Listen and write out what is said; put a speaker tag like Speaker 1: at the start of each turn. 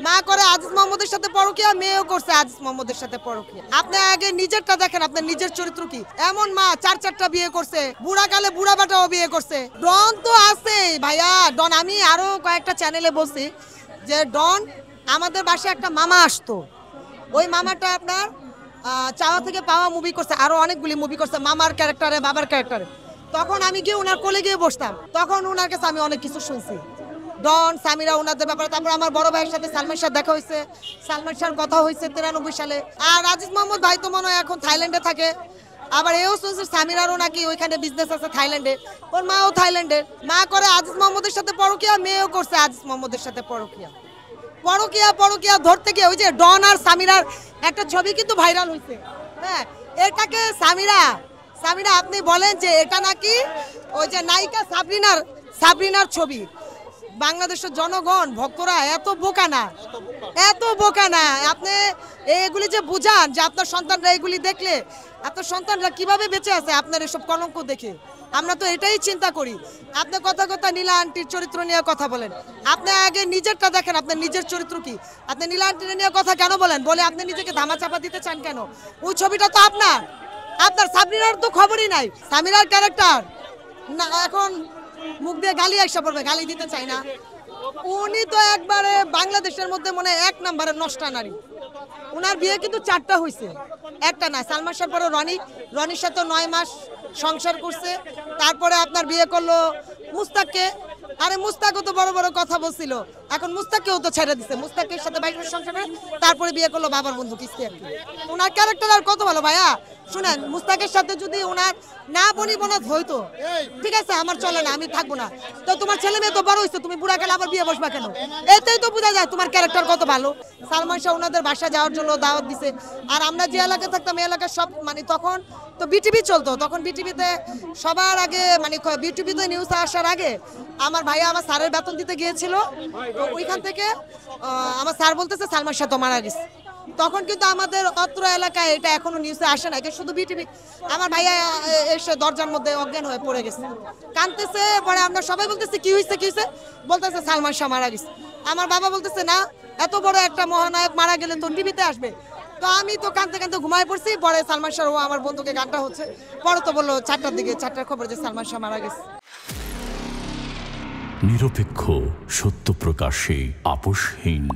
Speaker 1: মা করে আজিজ মোহাম্মদের সাথে পরকিয়া, মেয়েও করছে আজিজ মোহাম্মদের সাথে পরকিয়া। আপনি আগে নিজেরটা দেখেন, আপনার নিজের চরিত্র কি। এমন মা 4-4টা বিয়ে করছে, বুড়াকালে বুড়া বাটাও বিয়ে করছে। ডন তো আছে ভাইয়া, ডন। আমি আরো কয়েকটা চ্যানেলে বলছি যে ডন আমাদের বাসায় একটা মামা আসতো, ওই মামাটা আপনার চাওয়া থেকে পাওয়া মুভি করছে, আরো অনেকগুলি মুভি করছে মামার ক্যারেক্টারে, বাবার ক্যারেক্টারে। তখন আমি গিয়ে ওনার কোলে গিয়ে বসতাম, তখন ওনার কাছে আমি অনেক কিছু শুনছি, ডন সামিরা ওনাদের ব্যাপারে। তারপর আমার বড় ভাইয়ের সাথে সালমান শাহ দেখা হয়েছে, সালমান শাহর কথা হয়েছে 93 সালে। আর আজিজ মোহাম্মদ ভাই তো মনে হয় এখন থাইল্যান্ডে থাকে। আবার এও শুনছে সামিরারও নাকি ওইখানে বিজনেস আছে থাইল্যান্ডে, ওর মাও থাইল্যান্ডের। মা করে আজিজ মোহাম্মদের সাথে পরকিয়া, মেয়েও করছে আজিজ মোহাম্মদের সাথে পরকিয়া। পরকিয়া ধরতে গিয়ে ওই যে ডন আর সামিরার একটা ছবি কিন্তু ভাইরাল হয়েছে। হ্যাঁ, এটাকে সামিরা আপনি বলেন যে এটা নাকি ওই যে নায়িকা সাবরিনার ছবি। বাংলাদেশের জনগণ ভক্তরা এত বোকা না। আপনি এগুলি যে বুঝান যে আপনার সন্তানরা এগুলি দেখলে আপনার সন্তানরা কিভাবে বেঁচে আছে আপনার এসব কলঙ্ক দেখে। আমরা তো এটাই চিন্তা করি। আপনি কথা নীলা আন্টির চরিত্র নিয়ে কথা বলেন, আপনি আগে নিজেরটা দেখেন, আপনার নিজের চরিত্র কি। আপনি নীলা আন্টির নিয়ে কথা কেন বলেন, বলে আপনি নিজেকে ধামাচাপা দিতে চান কেন? ওই ছবিটা তো আপনার সাবরিনার তো খবরই নাই। সামিরার ক্যারেক্টার না, এখন মুখ দিয়ে গালি আসা পড়বে, গালি দিতে চাই না। উনি তো একবারে বাংলাদেশের মধ্যে মনে হয় 1 নম্বরের নষ্টা নারী। ওনার বিয়ে কিন্তু 4টা হয়েছে, একটা না। সালমান শাহর পরে রনির সাথে 9 মাস সংসার করছে। তারপরে আপনার বিয়ে করলো মুস্তাককে। আরে মুস্তাকও তো বড় বড় কথা বলছিল, এখন মুস্তাককেও তো ছেড়ে দিছে। মুস্তাকের সাথে 22 মাস সংসার করে তারপরে বিয়ে করলো বাবার বন্ধু কিস্তি আর কি। ওনার ক্যারেক্টার আর কত ভালো ভাইয়া। শুনেন, মুস্তাকের সাথে যদি ওনার না বনিবনাথ হইতো, ঠিক আছে আমার চলে না, আমি থাকবো না। তো তোমার ছেলে মেয়ে তো বড় হইছে, তুমি বুড়া কালে আবার বিয়ে বসবা কেন? এতেই তো বোঝা যায় তোমার ক্যারেক্টার কত ভালো। সালমান শাহ ওনাদের বাসা যাওয়ার জন্য দাওয়াত দিছে। আর আমরা যে এলাকায় থাকতাম এই এলাকার সব মানে তখন তো বিটিভি চলতো, তখন বিটিভিতে সবার আগে মানে বিটিভিতে নিউজ আসার আগে আমার ভাইয়া আমার স্যারের বেতন দিতে গিয়েছিল। তো ওইখান থেকে আমার স্যার বলতেছে সালমান শাহ তো মারা গেছে। তখন কিন্তু আমাদের অত্র এলাকায় এটা এখনো নিউজে আসে না, এটা শুধু বিটিভি। আমার ভাইয়া এসে দরজার মধ্যে অজ্ঞান হয়ে পড়ে গেছে, কাঁদতেছে। পরে আমরা সবাই বলতেছি কি হয়েছে, বলতেছে সালমান শাহ মারা গেছে। আমার বাবা বলতেছে না, এত বড় একটা মহানায়ক মারা গেলে তো টিভিতে আসবে। তো আমি তো কাঁদতে ঘুমায় পড়ছি। পরে সালমান শাহ ও আমার বন্ধুকে গানটা হচ্ছে, পরে তো বললো 4টার দিকে, 4টার খবর যে সালমান শাহ মারা গেছে।
Speaker 2: নিরপেক্ষ, সত্য প্রকাশে আপোষহীন।